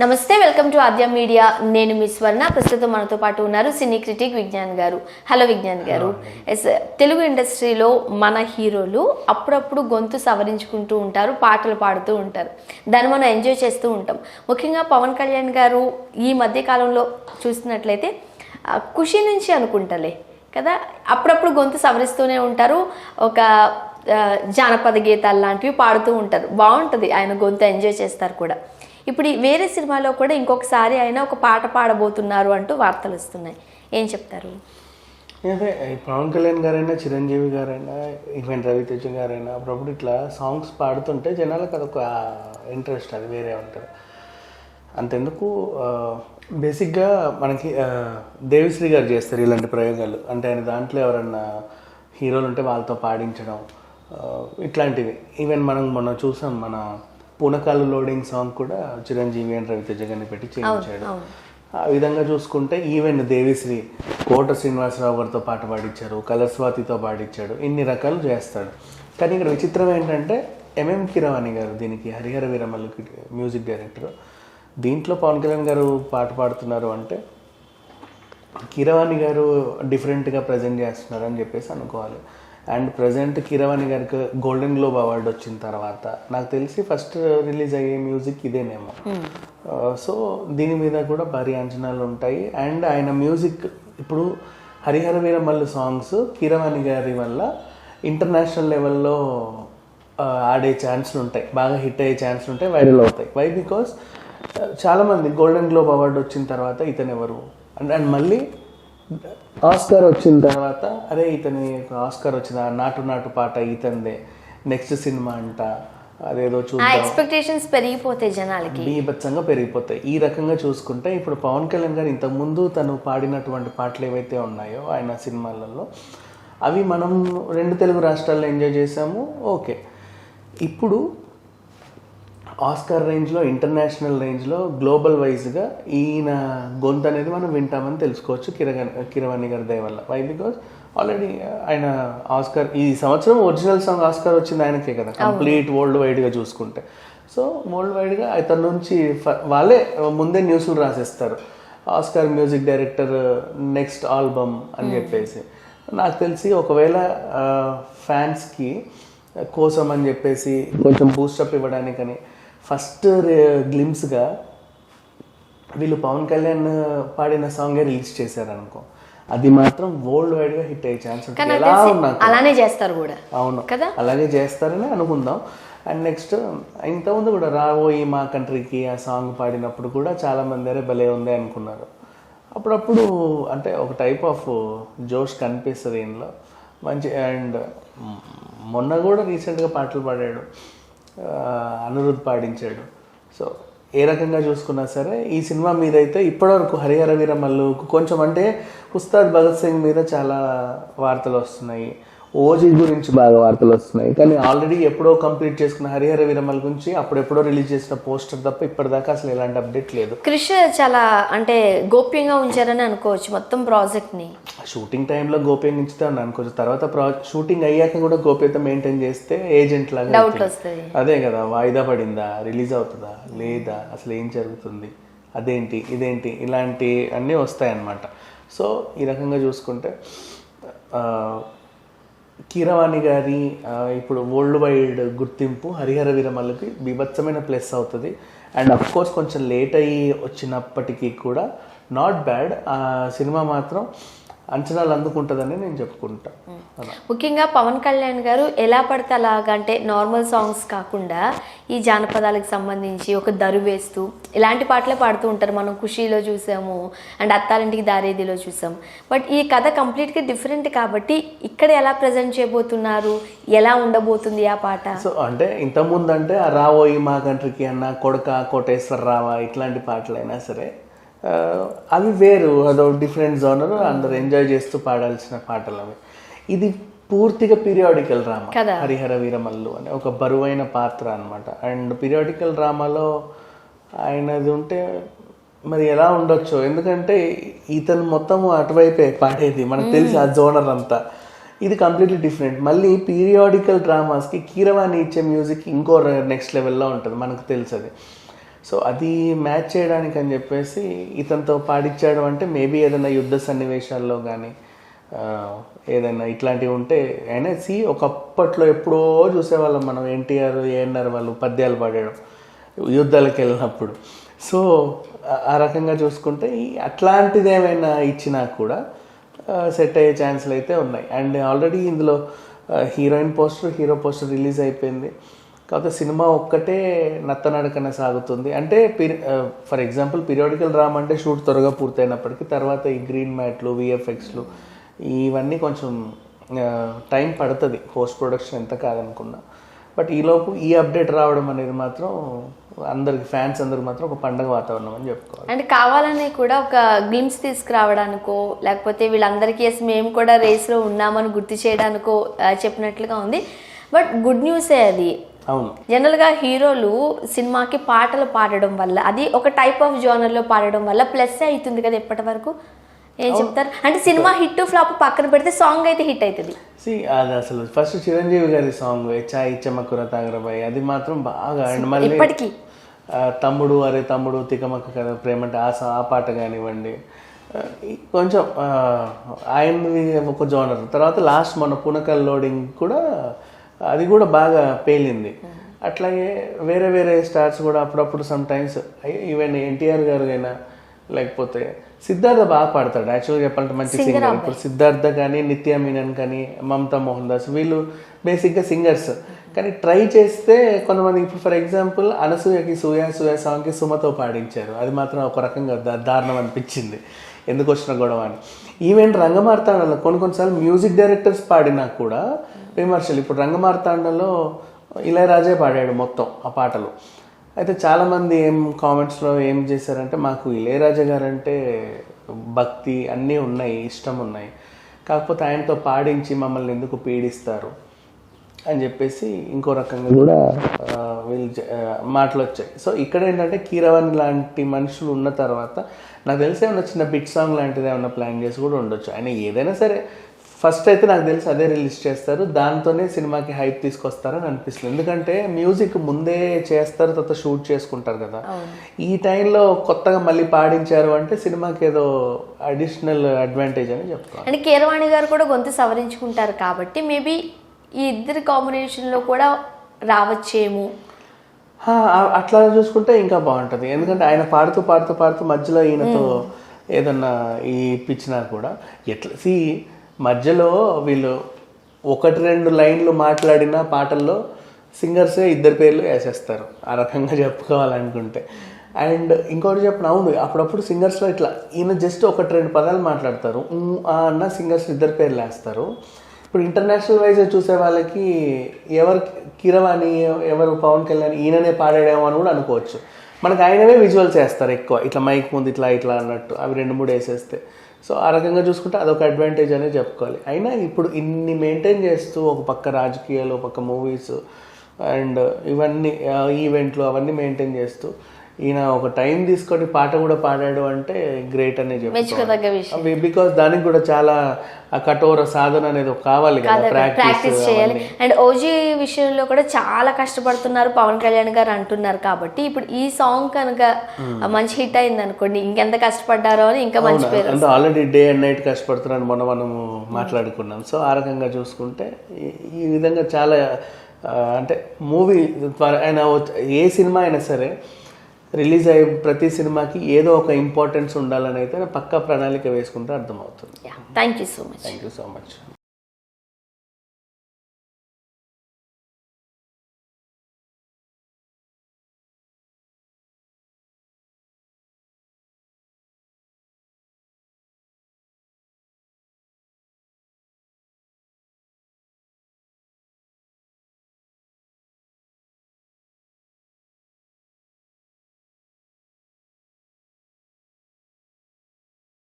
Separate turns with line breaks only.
నమస్తే, welcome to Aadya media. నేను మీ స్వర్ణ. ప్రస్తుతం మనతో పాటు ఉన్నారు సినీ క్రిటిక్ విజ్ఞాన్ గారు. హలో విజ్ఞాన్ గారు. తెలుగు ఇండస్ట్రీలో మన హీరోలు అప్పుడప్పుడు గొంతు సవరించుకుంటూ ఉంటారు, పాటలు పాడుతూ ఉంటారు. దాన్ని మనం ఎంజాయ్ చేస్తూ ఉంటాం. ముఖ్యంగా పవన్ కళ్యాణ్ గారు ఈ మధ్య కాలంలో చూసినట్లయితే ఖుషి నుంచి అనుకుంటలే కదా, అప్పుడప్పుడు గొంతు సవరిస్తూనే ఉంటారు. ఒక జానపద గీతాలు లాంటివి పాడుతూ ఉంటారు. బాగుంటుంది, ఆయన గొంతు ఎంజాయ్ చేస్తారు కూడా. ఇప్పుడు వేరే సినిమాలో కూడా ఇంకొకసారి ఆయన ఒక పాట పాడబోతున్నారు అంటూ వార్తలు వస్తున్నాయి. ఏం చెప్తారు?
అదే పవన్ కళ్యాణ్ గారైనా, చిరంజీవి గారైనా, ఈవెన్ రవితేజ గారైనా అప్పుడప్పుడు ఇట్లా సాంగ్స్ పాడుతుంటే జనాలకు అదొక ఇంట్రెస్ట్, అది వేరే ఉంటుంది. అంతెందుకు బేసిక్గా మనకి దేవిశ్రీ గారు చేస్తారు ఇలాంటి ప్రయోగాలు. అంటే ఆయన దాంట్లో ఎవరన్నా హీరోలు ఉంటే వాళ్ళతో పాడించడం ఇట్లాంటివి. ఈవెన్ మనం మొన్న చూసాం, మన పూనకాలు లోడింగ్ సాంగ్ కూడా చిరంజీవి అండ్ రవితేజ గారిని పెట్టి చేయించాడు. ఆ విధంగా చూసుకుంటే ఈవెన్ దేవిశ్రీ కోట శ్రీనివాసరావు గారితో పాట పాడించారు, కలర్స్వాతితో పాడించాడు, ఇన్ని రకాలు చేస్తాడు. కానీ ఇక్కడ విచిత్రం ఏంటంటే ఎంఎం కీరవాణి గారు, దీనికి హరిహర వీరమల్లుకి మ్యూజిక్ డైరెక్టర్, దీంట్లో పవన్ కళ్యాణ్ గారు పాట పాడుతున్నారు అంటే కీరవాణి గారు డిఫరెంట్గా ప్రజెంట్ చేస్తున్నారు అని చెప్పేసి అనుకోవాలి. అండ్ ప్రజెంట్ కీరవాణి గారికి గోల్డెన్ గ్లోబ్ అవార్డు వచ్చిన తర్వాత నాకు తెలిసి ఫస్ట్ రిలీజ్ అయ్యే మ్యూజిక్ ఇదేనేమో. సో దీని మీద కూడా భారీ అంచనాలు ఉంటాయి. అండ్ ఆయన మ్యూజిక్ ఇప్పుడు హరిహర వీరమల్లు సాంగ్స్ కీరవాణి గారి వల్ల ఇంటర్నేషనల్ లెవెల్లో ఆడే ఛాన్స్లు ఉంటాయి, బాగా హిట్ అయ్యే ఛాన్స్లు ఉంటాయి, వైరల్ అవుతాయి. వై? బికాస్ చాలామంది గోల్డెన్ గ్లోబ్ అవార్డు వచ్చిన తర్వాత ఇతను ఎవరు అండ్ మళ్ళీ ఆస్కార్ వచ్చిన తర్వాత అరే ఇతని ఆస్కార్ వచ్చిన నాటు నాటు పాట ఇతందే, నెక్స్ట్ సినిమా అంట, అదేదో చూద్దాం,
ఎక్స్పెక్టేషన్స్ పెరిగిపోతాయి, జనాలకి బీభత్సంగా
పెరిగిపోతాయి. ఈ రకంగా చూసుకుంటే ఇప్పుడు పవన్ కళ్యాణ్ గారు ఇంతకుముందు తను పాడినటువంటి పాటలు ఏవైతే ఉన్నాయో ఆయన సినిమాలలో, అవి మనం 2 తెలుగు రాష్ట్రాల్లో ఎంజాయ్ చేసాము, ఓకే. ఇప్పుడు ఆస్కార్ రేంజ్లో, ఇంటర్నేషనల్ రేంజ్లో, గ్లోబల్ వైజ్గా ఈయన గొంతు అనేది మనం వింటామని తెలుసుకోవచ్చు కీరవాణి గారి దయ వల్ల. వై? బికాజ్ ఆల్రెడీ ఆయన ఆస్కార్ ఈ సంవత్సరం ఒరిజినల్ సాంగ్ ఆస్కార్ వచ్చింది ఆయనకే కదా, కంప్లీట్ వరల్డ్ వైడ్గా చూసుకుంటే. సో వరల్డ్ వైడ్గా అతని నుంచి వాళ్ళే ముందే న్యూస్లు రాసేస్తారు, Oscar music director next album అని చెప్పేసి. నాకు తెలిసి ఒకవేళ ఫ్యాన్స్కి కోసం అని చెప్పేసి కొంచెం బూస్టప్ ఇవ్వడానికని ఫస్ట్ గ్లిమ్స్గా వీళ్ళు పవన్ కళ్యాణ్ పాడిన సాంగే రిలీజ్ చేశారనుకో, అది మాత్రం వరల్డ్ వైడ్గా హిట్ అయ్యే ఛాన్స్ ఉంటుంది. ఎలా ఉన్నా
అలానే చేస్తారు కూడా.
అవును కదా, అలాగే చేస్తారని అనుకుందాం. అండ్ నెక్స్ట్ ఇంతకుముందు కూడా రాబోయి మా కంట్రీకి ఆ సాంగ్ పాడినప్పుడు కూడా చాలామంది అరే భలే ఉంది అనుకున్నారు. అప్పుడప్పుడు అంటే ఒక టైప్ ఆఫ్ జోష్ కనిపిస్తుంది ఇందులో మంచి. అండ్ మొన్న కూడా రీసెంట్గా పాటలు పాడాడు, అనిరుద్ధ్ పాడించాడు. సో ఏ రకంగా చూసుకున్నా సరే ఈ సినిమా మీద అయితే ఇప్పటివరకు హరిహర వీరమల్లు కొంచెం అంటే ఉస్తాద్ భగత్ సింగ్ మీద చాలా వార్తలు వస్తున్నాయి, ఓజీ గురించి బాగా వార్తలు వస్తున్నాయి. కానీ ఆల్రెడీ ఎప్పుడో కంప్లీట్ చేసుకున్న హరిహర వీరమల్ గురించి అప్పుడెప్పుడో రిలీజ్ చేసిన పోస్టర్ తప్ప ఇప్పటిదాకా అసలు ఎలాంటి అప్డేట్ లేదు.
క్రిష్ చాలా అంటే గోప్యంగా ఉంచారని అనుకోవచ్చు మొత్తం ప్రాజెక్ట్ని.
షూటింగ్ టైంలో గోప్యంగా ఉంచుతాను అనుకోవచ్చు, తర్వాత షూటింగ్ అయ్యాక కూడా గోప్యత మెయింటైన్ చేస్తే ఏజెంట్ లాగా
డౌట్ వస్తుంది.
అదే కదా, వాయిదా పడిందా, రిలీజ్ అవుతుందా లేదా, అసలు ఏం జరుగుతుంది, అదేంటి ఇదేంటి, ఇలాంటి అన్నీ వస్తాయన్నమాట. సో ఈ రకంగా చూసుకుంటే కీరవాణి గారి ఇప్పుడు వరల్డ్ వైడ్ గుర్తింపు హరిహర వీరమల్లుకి బీభత్సమైన ప్లస్ అవుతుంది. అండ్ అఫ్ కోర్స్ కొంచెం లేట్ అయ్యి వచ్చినప్పటికీ కూడా నాట్ బ్యాడ్. ఆ సినిమా మాత్రం అంచనాలు అందుకుంటుందని నేను చెప్పుకుంటా.
ముఖ్యంగా పవన్ కళ్యాణ్ గారు ఎలా పడితే అలాగా, అంటే నార్మల్ సాంగ్స్ కాకుండా ఈ జానపదాలకు సంబంధించి ఒక దరు వేస్తూ ఇలాంటి పాటలే పాడుతూ ఉంటారు. మనం ఖుషీలో చూసాము అండ్ అత్తారింటికి దారేదిలో చూసాం. బట్ ఈ కథ కంప్లీట్గా డిఫరెంట్ కాబట్టి ఇక్కడ ఎలా ప్రజెంట్ చేయబోతున్నారు, ఎలా ఉండబోతుంది ఆ పాట?
సో అంటే ఇంతకుముందు అంటే రావోయి మా కంట్రీకి అన్న, కొడక కోటేశ్వర రావా, ఇట్లాంటి పాటలైనా సరే అవి వేరు, అదో డిఫరెంట్ జోనర్, అందరు ఎంజాయ్ చేస్తూ పాడాల్సిన పాటలు అవి. ఇది పూర్తిగా పీరియాడికల్ డ్రామా. హరిహర వీరమల్లు అనే ఒక బరువైన పాత్ర అనమాట. అండ్ పీరియాడికల్ డ్రామాలో ఆయనది ఉంటే మరి ఎలా ఉండొచ్చు, ఎందుకంటే ఇతను మొత్తం అటువైపే పాడేది, మనకు తెలిసి ఆ జోనర్ అంతా. ఇది కంప్లీట్లీ డిఫరెంట్. మళ్ళీ పీరియాడికల్ డ్రామాస్కి కీరవాణి ఇచ్చే మ్యూజిక్ ఇంకో నెక్స్ట్ లెవెల్లో ఉంటుంది, మనకు తెలుసు అది. సో అది మ్యాచ్ చేయడానికి అని చెప్పేసి ఇతనితో పాడించాడు అంటే మేబీ ఏదైనా యుద్ధ సన్నివేశాల్లో కానీ ఏదైనా ఇట్లాంటివి ఉంటే అయినా ఒకప్పట్లో ఎప్పుడో చూసేవాళ్ళం మనం ఎన్టీఆర్ ఏఎన్ఆర్ వాళ్ళు పద్యాలు పాడడం యుద్ధాలకు వెళ్ళినప్పుడు. సో ఆ రకంగా చూసుకుంటే అట్లాంటిది ఏమైనా ఇచ్చినా కూడా సెట్ అయ్యే ఛాన్స్లు అయితే ఉన్నాయి. అండ్ ఆల్రెడీ ఇందులో heroine poster hero poster release అయిపోయింది. కాకపోతే సినిమా ఒక్కటే నత్తనడకన సాగుతుంది. అంటే ఫర్ ఎగ్జాంపుల్ పీరియాడికల్ డ్రామా అంటే షూట్ త్వరగా పూర్తయినప్పటికీ తర్వాత ఈ గ్రీన్ మ్యాట్లు విఎఫ్ఎక్స్లు ఇవన్నీ కొంచెం టైం పడుతుంది పోస్ట్ ప్రొడక్షన్ ఎంత కాదనుకున్నా. బట్ ఈలోపు ఈ అప్డేట్ రావడం అనేది మాత్రం అందరికి ఫ్యాన్స్ అందరికి మాత్రం ఒక పండగ వాతావరణం అని చెప్పుకోవాలి.
అంటే కావాలని కూడా ఒక గ్లిమ్స్ తీసుకురావడానికో లేకపోతే వీళ్ళందరికీ మేము కూడా రేస్లో ఉన్నామని గుర్తు చేయడానికో చెప్పినట్లుగా ఉంది. బట్ గుడ్ న్యూసే అది.
అవును,
జనరల్గా హీరోలు సినిమాకి పాటలు పాడడం వల్ల అది ఒక టైప్ ఆఫ్ జోనర్లో పాడడం వల్ల ప్లస్ అవుతుంది కదా ఎప్పటి వరకు. ఏం చెప్తారు అంటే సినిమా హిట్ ఫ్లాప్ పక్కన పెడితే సాంగ్ అయితే హిట్ అవుతుంది.
అది అసలు ఫస్ట్ చిరంజీవి గారి సాంగ్ చాయ్ చెమ్మకుర తాగరబాయి అది మాత్రం బాగా. అండ్ మళ్ళీ
ఇప్పటికీ
తమ్ముడు అరే తమ్ముడు తికమక్క కదా ప్రేమ అంటే ఆ పాట కానివ్వండి కొంచెం ఆయనది ఒక జోనర్. తర్వాత లాస్ట్ మన పునకల్ లోడింగ్ కూడా అది కూడా బాగా పేలింది. అట్లాగే వేరే వేరే స్టార్స్ కూడా అప్పుడప్పుడు సమ్ టైమ్స్ ఈవెన్ ఎన్టీఆర్ గారు అయినా లేకపోతే సిద్ధార్థ బాగా పాడతాడు యాక్చువల్గా చెప్పాలంటే మంచి సింగర్. ఇప్పుడు సిద్ధార్థ కానీ నిత్య మీనన్ కానీ మమతా మోహన్ దాస్ వీళ్ళు బేసిక్గా సింగర్స్. కానీ ట్రై చేస్తే కొంతమంది ఇప్పుడు ఫర్ ఎగ్జాంపుల్ అనసూయకి సూయ సాంగ్కి సుమతో పాడించారు. అది మాత్రం ఒక రకంగా దారుణం అనిపించింది ఎందుకు వచ్చిన గొడవ అని. ఈవెన్ రంగమార్తాండలో కొన్నిసార్లు మ్యూజిక్ డైరెక్టర్స్ పాడినా కూడా విమర్శలు. ఇప్పుడు రంగమార్తాండలో ఇళయరాజే పాడాడు మొత్తం ఆ పాటలు. అయితే చాలామంది కామెంట్స్లో ఏం చేశారంటే మాకు ఇళయరాజా గారు అంటే భక్తి అన్నీ ఉన్నాయి, ఇష్టం ఉన్నాయి, కాకపోతే ఆయనతో పాడించి మమ్మల్ని ఎందుకు పీడిస్తారు అని చెప్పేసి ఇంకో రకంగా కూడా వీళ్ళు మాటలు వచ్చాయి. సో ఇక్కడ ఏంటంటే కీరవాణి లాంటి మనుషులు ఉన్న తర్వాత నాకు తెలిసి ఏమన్నా చిన్న బిట్ సాంగ్ లాంటిది ఏమన్నా ప్లాన్ చేసి కూడా ఉండొచ్చు. ఆయన ఏదైనా సరే ఫస్ట్ అయితే నాకు తెలిసి అదే రిలీజ్ చేస్తారు, దాంతోనే సినిమాకి హైప్ తీసుకొస్తారని అనిపిస్తుంది. ఎందుకంటే మ్యూజిక్ ముందే చేస్తారు, తర్వాత షూట్ చేసుకుంటారు కదా. ఈ టైంలో కొత్తగా మళ్ళీ పాడించారు అంటే సినిమాకి ఏదో అడిషనల్ అడ్వాంటేజ్ అని చెప్తాను.
అంటే కీరవాణి గారు కూడా గొంతు సవరించుకుంటారు కాబట్టి మేబీ ఈ ఇద్దరి కాంబినేషన్లో కూడా రావచ్చేమో.
అట్లా చూసుకుంటే ఇంకా బాగుంటుంది. ఎందుకంటే ఆయన పాడుతూ మధ్యలో ఈయనతో ఏదన్నా ఈ ఇప్పించినా కూడా ఎట్లా మధ్యలో వీళ్ళు 1-2 లైన్లు మాట్లాడిన పాటల్లో సింగర్సే ఇద్దరు పేర్లు వేసేస్తారు ఆ రకంగా చెప్పుకోవాలనుకుంటే. అండ్ ఇంకోటి చెప్పిన అవును అప్పుడప్పుడు సింగర్స్లో ఇట్లా ఈయన జస్ట్ 1-2 పదాలు మాట్లాడతారు అన్న సింగర్స్ ఇద్దరు పేర్లు వేస్తారు. ఇప్పుడు ఇంటర్నేషనల్ వైజ్ చూసే వాళ్ళకి ఎవరు కీరవాణి ఎవరు పవన్ కళ్యాణ్ ఈయననే పాడాడేమో అని కూడా అనుకోవచ్చు. మనకు ఆయనవే విజువల్స్ వేస్తారు ఎక్కువ, ఇట్లా మైక్ ముందు ఇట్లా అన్నట్టు అవి 2-3 వేసేస్తే. సో ఆ రకంగా చూసుకుంటే అదొక అడ్వాంటేజ్ అనే చెప్పుకోవాలి. అయినా ఇప్పుడు ఇన్ని మెయింటైన్ చేస్తూ ఒక పక్క రాజకీయాలు, ఒక పక్క మూవీస్ అండ్ ఇవన్నీ ఈవెంట్లు అవన్నీ మెయింటైన్ చేస్తూ ఈయన ఒక టైం తీసుకొని పాట కూడా పాడాడు అంటే గ్రేట్ అనే చెప్పుకోవాలి. బికాస్ దానికి కూడా చాలా కఠోర సాధన అనేది కావాలి కదా,
ప్రాక్టీస్ చేయాలి. అండ్ ఓజీ విషయంలో కూడా చాలా కష్టపడుతున్నారు పవన్ కళ్యాణ్ గారు అంటున్నారు. కాబట్టి ఇప్పుడు ఈ సాంగ్ కనుక మంచి హిట్ అయింది అనుకోండి ఇంకెంత కష్టపడ్డారో అని ఇంకా మంచి పేరు.
అంటే ఆల్రెడీ డే అండ్ నైట్ కష్టపడుతున్నాను మనము మాట్లాడుకున్నాం. సో ఆ రకంగా చూసుకుంటే ఈ విధంగా చాలా అంటే మూవీ ఆయన ఏ సినిమా అయినా సరే రిలీజ్ అయ్యే ప్రతి సినిమాకి ఏదో ఒక ఇంపార్టెన్స్ ఉండాలని అయితే పక్కా ప్రణాళిక వేసుకుంటే అర్థమవుతుంది.
Thank you so much.